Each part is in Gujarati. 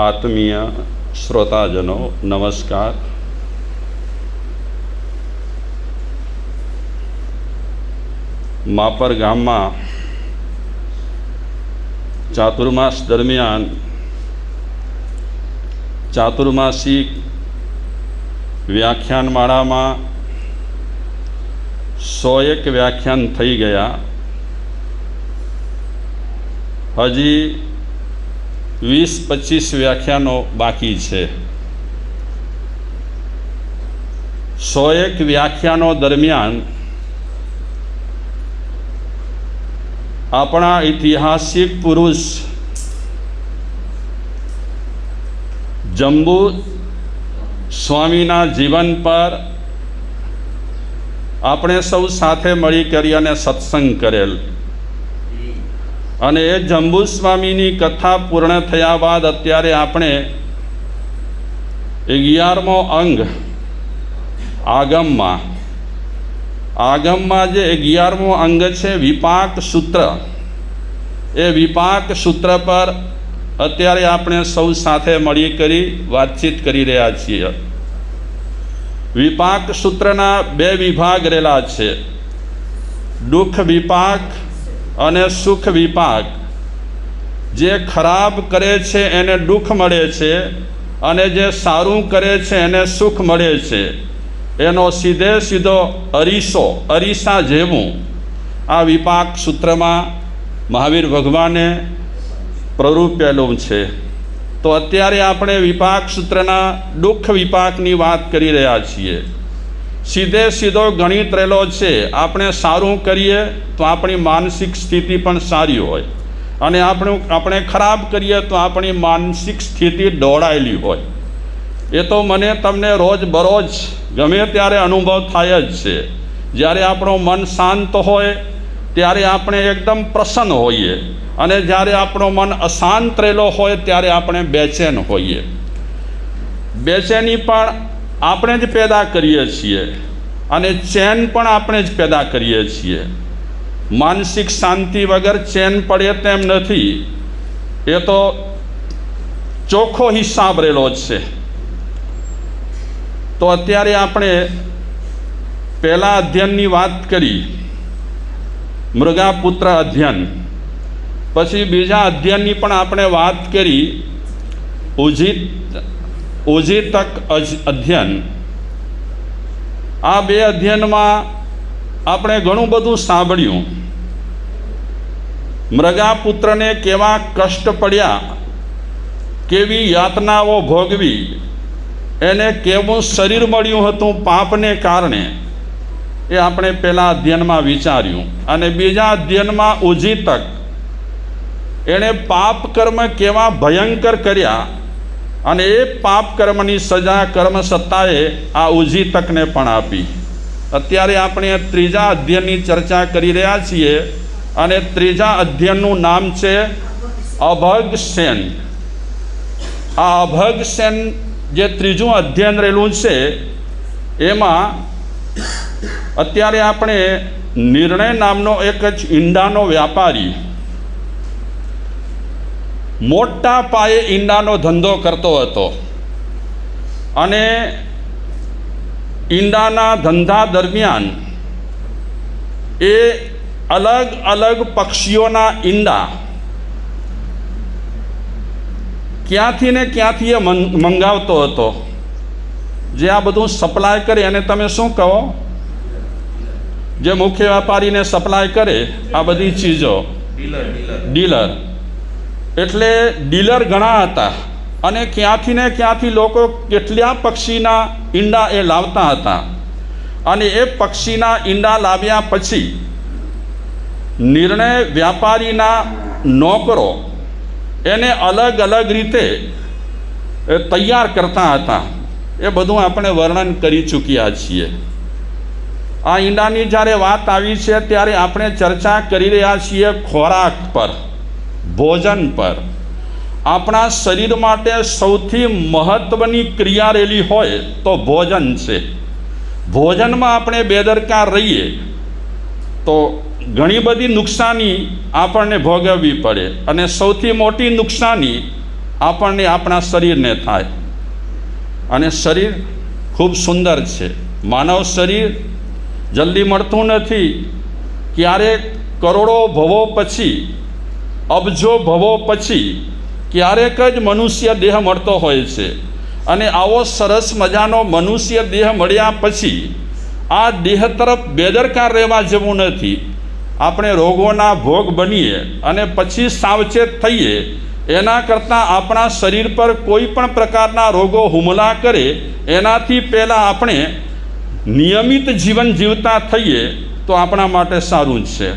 આત્મીય શ્રોતાજનો નમસ્કાર. માપર ગામમાં ચાતુર્માસ દરમિયાન ચાતુર્માસિક વ્યાખ્યાનમાળામાં 101 વ્યાખ્યાન થઈ ગયા. હજી 20-25 વ્યાખ્યાનો બાકી છે. 101 વ્યાખ્યાનો દરમિયાન આપણા ઐતિહાસિક પુરુષ જંબુ સ્વામીના જીવન પર આપણે સૌ સાથે મળી કરી અને સત્સંગ કરેલ, અને એ જંબુ સ્વામીની કથા પૂર્ણ થયા બાદ અત્યારે આપણે 11મો અંગ આગમમાં જે 11મો અંગ છે વિપાક સૂત્ર, એ વિપાક સૂત્ર પર અત્યારે આપણે સૌ સાથે મળી કરી વાતચીત કરી રહ્યા છીએ. વિપાક સૂત્રના 2 વિભાગ રહેલા છે, દુઃખ વિપાક અને સુખ વિપાક. જે ખરાબ કરે છે એને દુઃખ મળે છે, અને જે સારું કરે છે એને સુખ મળે છે. એનો સીધો અરીસા જેવું આ વિપાક સૂત્રમાં મહાવીર ભગવાને પ્રરૂપેલું છે. તો અત્યારે આપણે વિપાક સૂત્રના દુઃખ વિપાકની વાત કરી રહ્યા છીએ. સીધો ગણિત રહેલો છે. આપણે સારું કરીએ તો આપણી માનસિક સ્થિતિ પણ સારી હોય, અને આપણે ખરાબ કરીએ તો આપણી માનસિક સ્થિતિ દોડાયેલી હોય. એ તો મને તમને રોજબરોજ ગમે ત્યારે અનુભવ થાય જ છે. જ્યારે આપણું મન શાંત હોય ત્યારે આપણે એકદમ પ્રસન્ન હોઈએ, અને જ્યારે આપણું મન અશાંત રહેલો હોય ત્યારે આપણે બેચેન હોઈએ. બેચેની પણ આપણે જ પેદા કરીએ છીએ, અને ચેન પણ આપણે જ પેદા કરીએ છીએ. માનસિક શાંતિ વગર ચેન પડે તેમ નથી. એ તો ચોખ્ખો હિસાબ રહેલો છે. તો અત્યારે આપણે પહેલા અધ્યયનની વાત કરી, મૃગાપુત્ર અધ્યયન. પછી બીજા અધ્યયનની પણ આપણે વાત કરી, ઉજીતક અધ્યયન. આ 2 અધ્યયનમાં આપણે ઘણું બધું સાંભળ્યું. મૃગાપુત્રને કેવા કષ્ટ પડ્યા, કેવી યાતનાઓ ભોગવી, એને કેવું શરીર મળ્યું હતું પાપને કારણે, એ આપણે પહેલા અધ્યયનમાં વિચાર્યું. અને બીજા અધ્યયનમાં ઉજીતક, એણે પાપ કર્મ કેવા ભયંકર કર્યા, અને એ પાપ કર્મની સજા કર્મ સત્તાએ આ ઉજીતકને પણ આપી. અત્યારે આપણે ત્રીજા અધ્યયનની ચર્ચા કરી રહ્યા છીએ, અને ત્રીજા અધ્યયનનું નામ છે અભગસેન. આ અભગસેન જે ત્રીજું અધ્યયન રહેલું છે, એમાં અત્યારે આપણે નિર્ણય નામનો એક જ ઈંડાનો વ્યાપારી મોટા પાયે ઈંડાનો ધંધો કરતો હતો, અને ઈંડાના ધંધા દરમિયાન એ અલગ પક્ષીઓના ઈંડા ક્યાંથી ને ક્યાંથી એ મંગાવતો હતો. જે આ બધું સપ્લાય કરે એને તમે શું કહો? જે મુખ્ય વ્યાપારીને સપ્લાય કરે આ બધી ચીજો, ડીલર. એટલે ડીલર ઘણા હતા, અને ક્યાંથી ને ક્યાંથી લોકો કેટલા પક્ષીના ઈંડા એ લાવતા હતા. અને એ પક્ષીના ઈંડા લાવ્યા પછી નિર્ણય વ્યાપારીના નોકરો એને અલગ રીતે તૈયાર કરતા હતા. એ બધું આપણે વર્ણન કરી ચૂક્યા છીએ. આ ઈંડાની જ્યારે વાત આવી છે ત્યારે આપણે ચર્ચા કરી રહ્યા છીએ ખોરાક પર, ભોજન પર. આપણા શરીર માટે સૌથી મહત્ત્વની ક્રિયા રહેલી હોય તો ભોજન છે. ભોજનમાં આપણે બેદરકાર રહીએ તો ઘણી બધી નુકસાની આપણને ભોગવવી પડે, અને સૌથી મોટી નુકસાની આપણને આપણા શરીરને થાય. અને શરીર ખૂબ સુંદર છે. માનવ શરીર જલ્દી મળતું નથી. ક્યારેક કરોડો ભવો પછી, અબજો ભવો પછી ક્યારેક જ મનુષ્ય દેહ મળતો હોય છે. અને આવો સરસ મજાનો મનુષ્ય દેહ મળ્યા પછી આ દેહ તરફ બેદરકાર રહેવા જેવું નથી. આપણે રોગોના ભોગ બનીએ અને પછી સાવચેત થઈએ એના કરતાં આપણા શરીર પર કોઈ પણ પ્રકારના રોગો હુમલા કરે એનાથી પહેલાં આપણે નિયમિત જીવન જીવતા થઈએ તો આપણા માટે સારું જ છે.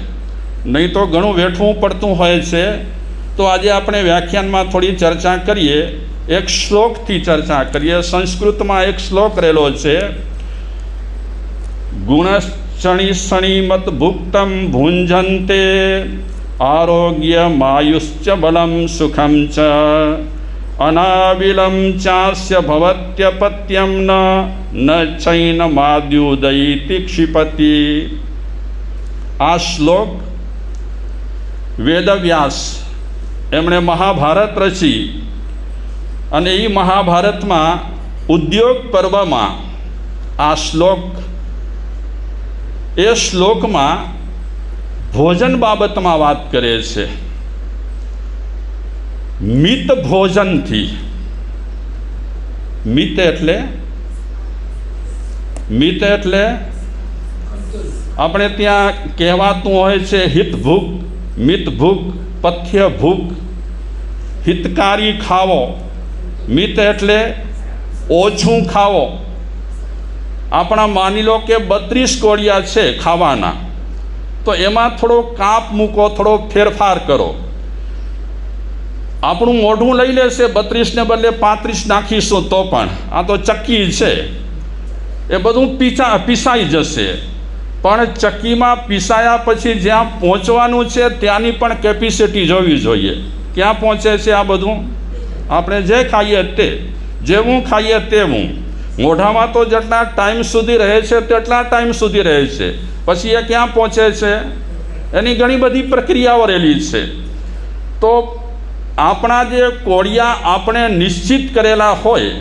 નહીં તો ઘણું વેઠવું પડતું હોય છે. તો આજે આપણે વ્યાખ્યાનમાં થોડી ચર્ચા કરીએ. એક શ્લોકથી ચર્ચા કરીએ. સંસ્કૃતમાં એક શ્લોક રહેલો છે, ગુણશ્ચણી શણીમત ભુક્તમ ભુંજન્તે આરોગ્યમાયુશ્ચ બલમ સુખમ ચ અનાવિલમ ચાસ્ય ભવત્યપત્યમ ન ચૈનમાદ્યુદયિતિ ક્ષિપતિ. આ શ્લોક વેદવ્યાસ એમણે મહાભારત રચી અને એ મહાભારતમાં ઉદ્યોગ પર્વમાં આ શ્લોક, એ શ્લોકમાં ભોજન બાબતમાં વાત કરે છે. મિત ભોજનથી, મિત એટલે આપણે ત્યાં કહેવાતું હોય છે હિત ભૂખ, મિત ભૂખ, પથ્ય ભૂખ, હિતકારી ખાવો. મિત એટલે ઓછું ખાવો. આપણા માની લો કે 32 કોળિયા છે ખાવાના, તો એમાં થોડો કાપ મૂકો, થોડો ફેરફાર કરો. આપણું મોઢું લઈ લેશે 32ને બદલે 35 નાખીશું તો પણ આ તો ચક્કી છે, એ બધું પીસાઈ જશે. પણ ચક્કીમાં પીસાયા પછી જ્યાં પહોંચવાનું છે ત્યાંની પણ કેપેસિટી જોવી જોઈએ. ક્યાં પહોંચે છે આ બધું? આપણે જે ખાઈએ તે, જેવું ખાઈએ તેવું. મોઢામાં તો જેટલા ટાઈમ સુધી રહે છે તેટલા ટાઈમ સુધી રહે છે, પછી એ ક્યાં પહોંચે છે એની ઘણી બધી પ્રક્રિયાઓ રહેલી છે. તો આપણા જે કોળિયા આપણે નિશ્ચિત કરેલા હોય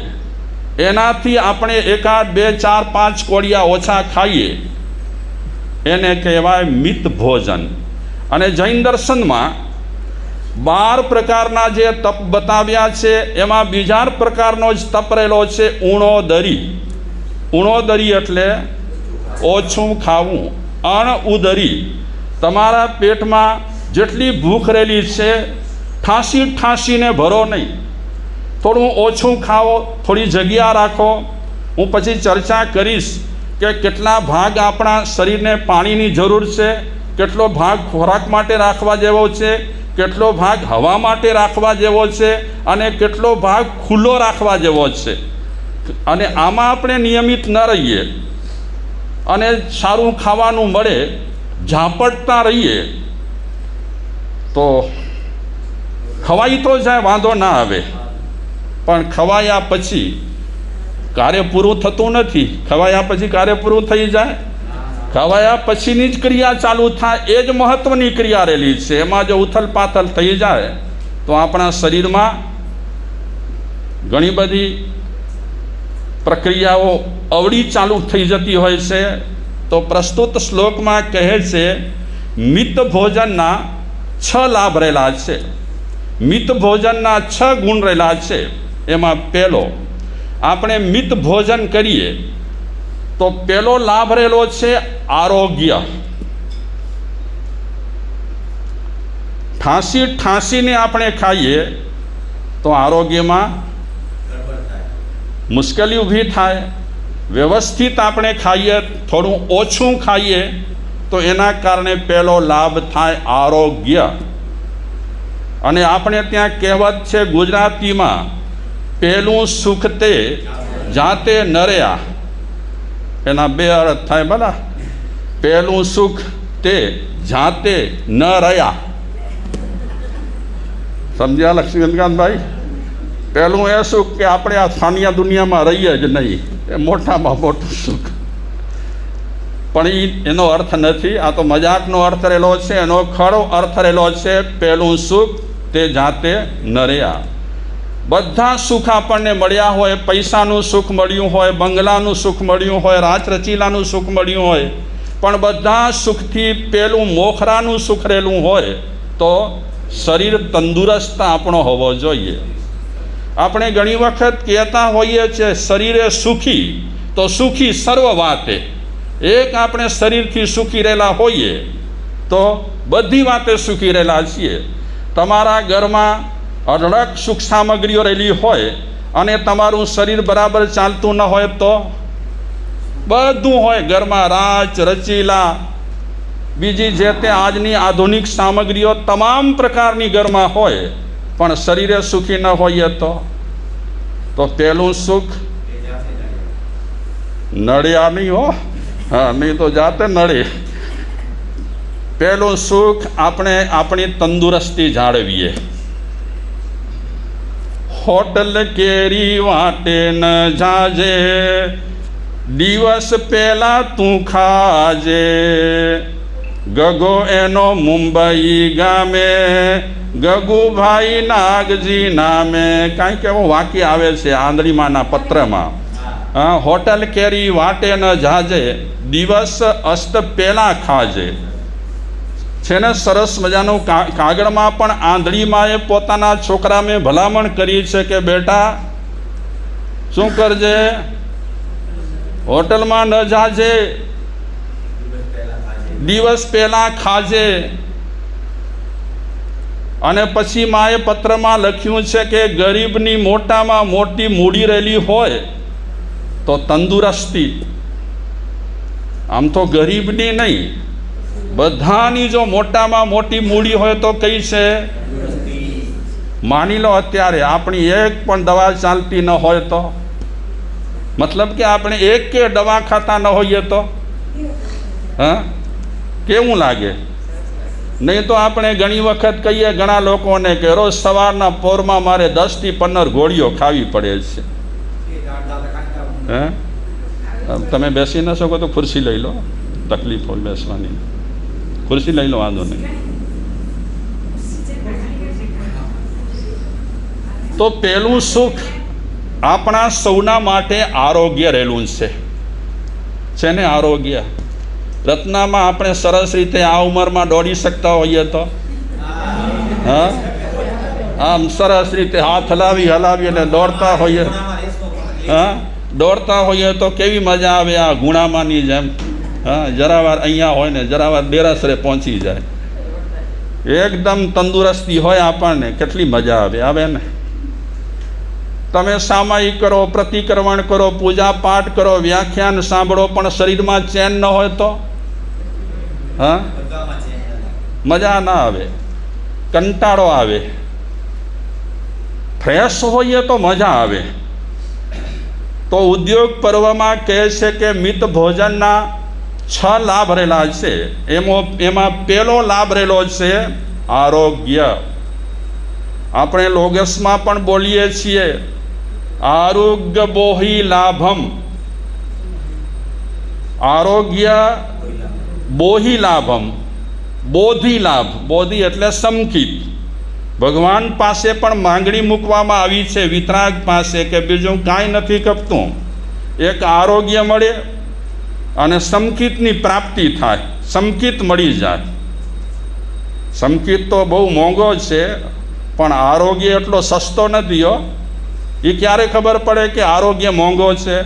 એનાથી આપણે 1, 2, 4, 5 કોળિયા ઓછા ખાઈએ એને કહેવાય મિત ભોજન. અને જૈન દર્શનમાં 12 પ્રકારના જે તપ બતાવ્યા છે એમાં બીજા પ્રકારનો જ તપ રહેલો છે, ઉણોદરી. ઉણોદરી એટલે ઓછું ખાવું. અણઉદરી, તમારા પેટમાં જેટલી ભૂખ રહેલી છે ઠાંસીને ભરો નહીં, થોડું ઓછું ખાઓ, થોડી જગ્યા રાખો. હું પછી ચર્ચા કરીશ કે કેટલા ભાગ આપણા શરીરને પાણીની જરૂર છે, કેટલો ભાગ ખોરાક માટે રાખવા જેવો છે, કેટલો ભાગ હવા માટે રાખવા જેવો છે અને કેટલો ભાગ ખુલ્લો રાખવા જેવો છે. અને આમાં આપણે નિયમિત ન રહીએ અને સારું ખાવાનું મળે, ઝાપટતા રહીએ તો ખવાઈ તો જાય, વાંધો ના આવે, પણ ખવાયા પછી કાર્ય પૂરું થતું નથી. ખવાયા પછી કાર્ય પૂરું થઈ જાય? ખવાયા પછીની જ ક્રિયા ચાલુ થાય એ જ મહત્ત્વની ક્રિયા રહેલી છે. એમાં જો ઉથલ પાથલ થઈ જાય તો આપણા શરીરમાં ઘણી બધી પ્રક્રિયાઓ અવળી ચાલુ થઈ જતી હોય છે. તો પ્રસ્તુત શ્લોકમાં કહે છે મિત ભોજનના 6 લાભ રહેલા છે. મિત ભોજનના 6 ગુણ રહેલા છે. એમાં પહેલો, આપણે મિત ભોજન કરીએ તો પહેલો લાભ રહેલો છે આરોગ્ય. ઠાંસીને આપણે ખાઈએ તો આરોગ્યમાં મુશ્કેલી ઊભી થાય. વ્યવસ્થિત આપણે ખાઈએ, થોડું ઓછું ખાઈએ તો એના કારણે પહેલો લાભ થાય આરોગ્ય. અને આપણે ત્યાં કહેવત છે ગુજરાતીમાં, પહેલું સુખ તે જાતે નર્યા. એના 2 અર્થ થાય ભલા. પહેલું સુખ તે જાતે ન રહ્યા. સમજ્યા લક્ષ્મીકાંતભાઈ? પહેલું એ સુખ કે આપણે આ ફાનિયા દુનિયામાં રહીએ જ નહીં, એ મોટામાં મોટું સુખ. પણ એનો અર્થ નથી, આ તો મજાકનો અર્થ રહેલો છે. એનો ખરો અર્થ રહેલો છે પહેલું સુખ તે જાતે ન રહ્યા. બધા સુખ આપણને મળ્યા હોય, પૈસાનું સુખ મળ્યું હોય, બંગલાનું સુખ મળ્યું હોય, રાચ રચીલાનું સુખ મળ્યું હોય, પણ બધા સુખથી પેલું મોખરાનું સુખ રહેલું હોય તો શરીર તંદુરસ્ત આપણો હોવો જોઈએ. આપણે ઘણી વખત કહેતા હોઈએ છીએ શરીરે સુખી તો સુખી સર્વ વાતે. એક આપણે શરીરથી સુખી રહેલા હોઈએ તો બધી વાતે સુખી રહેલા છીએ. તમારા ઘરમાં અઢળક સુખ સામગ્રીઓ રહેલી હોય અને તમારું શરીર બરાબર ચાલતું ન હોય તો બધું હોય ઘરમાં, રાચ રચીલા, બીજી જે તે આજની આધુનિક સામગ્રીઓ તમામ પ્રકારની ઘરમાં હોય, પણ શરીરે સુખી ન હોઈએ તો પેલું સુખ નડ્યા નહીં હો, હા, નહીં તો જાતે નડે. પેલું સુખ આપણે આપણી તંદુરસ્તી જાળવીએ. હોટલ કેરી વાટે ન જાજે, દિવસ પહેલા તું ખાજે, ગગો એનો મુંબઈ ગામે, ગગુભાઈ નાગજી નામે. કાંઈક એવું વાક્ય આવે છે આંધળીમાના પત્રમાં. હોટલ કેરી વાટે ન જાજે, દિવસ અસ્ત પહેલાં ખાજે. છે ને સરસ મજાનું કાગળમાં પણ આંધળીમાએ પોતાના છોકરાને ભલામણ કરી છે કે બેટા શું કરજે, હોટલમાં ન જાજે, દિવસ પહેલાં ખાજે. અને પછી માએ પત્રમાં લખ્યું છે કે ગરીબની મોટામાં મોટી મૂડી રહેલી હોય તો તંદુરસ્તી. આમ તો ગરીબની નહીં, બધાની જો મોટામાં મોટી મૂડી હોય તો કઈ છે? માની લો અત્યારે આપણી એક પણ દવા ચાલતી ન હોય તો, મતલબ કે આપણે એક કે દવા ખાતા ન હોઈએ તો હા કેવું લાગે? નહીં તો આપણે ઘણી વખત કહીએ ઘણા લોકોને કે રોજ સવારના પોરમાં મારે 10 થી 15 ગોળીઓ ખાવી પડે છે. તમે બેસી ન શકો તો ખુરશી લઈ લો, તકલીફ હોય બેસવાની, ખુરશી લઈ લો, વાંધો નહીં. તો પેલું સુખ આપણા સૌના માટે આરોગ્ય રહેલું છે ને આરોગ્ય. રત્નામાં આપણે સરસ રીતે આ ઉંમરમાં દોડી શકતા હોઈએ તો હા, આમ સરસ રીતે હાથ હલાવી અને દોડતા હોઈએ, હા, દોડતા હોઈએ તો કેવી મજા આવે આ ગુણામાની જેમ. હા, જરાવાર અહીંયા હોય ને જરાવાર દેરાસરે પહોંચી જાય, એકદમ તંદુરસ્તી હોય આપણને, કેટલી મજા આવે ને. તમે સામાયિક કરો, પ્રતિક્રમણ કરો, પૂજા પાઠ કરો, વ્યાખ્યાન સાંભળો, પણ શરીરમાં ચેન ન હોય તો હા મજા ના આવે, કંટાળો આવે. ફ્રેશ હોઈએ તો મજા આવે. તો ઉદ્યોગ પર્વમાં કહે છે કે મિત ભોજનના 6 લાભ રહેલા છે. એમાં પહેલો લાભ રહેલો છે આરોગ્ય. આપણે લોગસમાં પણ બોલીએ છીએ આરોગ્ય બોહિ લાભમ. આરોગ્ય બોહિ લાભમ, બોધિ લાભ. બોધિ એટલે સમકિત. ભગવાન પાસે પણ માંગણી મૂકવામાં આવી છે વિતરાગ પાસે કે બીજું કાંઈ નથી કપતું, એક આરોગ્ય મળે અને સમકિતની પ્રાપ્તિ થાય, સમકિત મળી જાય. સમકિત તો બહુ મોંઘો છે, પણ આરોગ્ય એટલો સસ્તો નથી હો. એ ક્યારે ખબર પડે કે આરોગ્ય મોંઘો છે?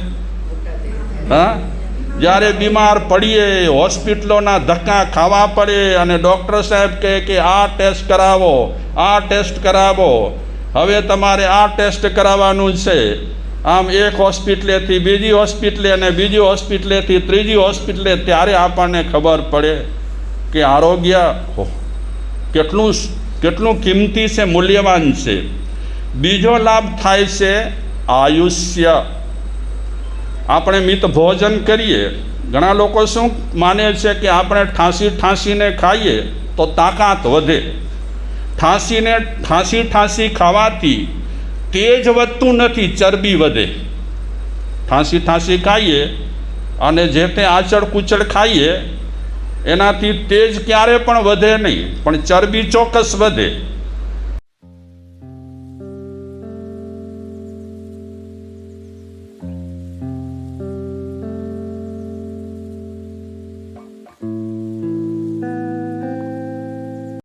હા, જ્યારે બીમાર પડીએ, હોસ્પિટલોના ધક્કા ખાવા પડે અને ડૉક્ટર સાહેબ કહે કે આ ટેસ્ટ કરાવો, આ ટેસ્ટ કરાવો, હવે તમારે આ ટેસ્ટ કરાવવાનું છે. આમ એક હોસ્પિટલેથી બીજી હોસ્પિટલે અને બીજી હોસ્પિટલેથી ત્રીજી હોસ્પિટલે, ત્યારે આપણને ખબર પડે કે આરોગ્ય કેટલું કિંમતી છે, મૂલ્યવાન છે. બીજો લાભ થાય છે આયુષ્ય. આપણે મિત ભોજન કરીએ, ઘણા લોકો શું માને છે કે આપણે ઠાંસીને ખાઈએ તો તાકાત વધે. ઠાંસી ખાવાથી તેજ વધતું નથી, ચરબી વધે. ઠાંસી ખાઈએ અને જે તે આચળ કૂચળ ખાઈએ એનાથી તેજ ક્યારે પણ વધે નહીં, પણ ચરબી ચોક્કસ વધે.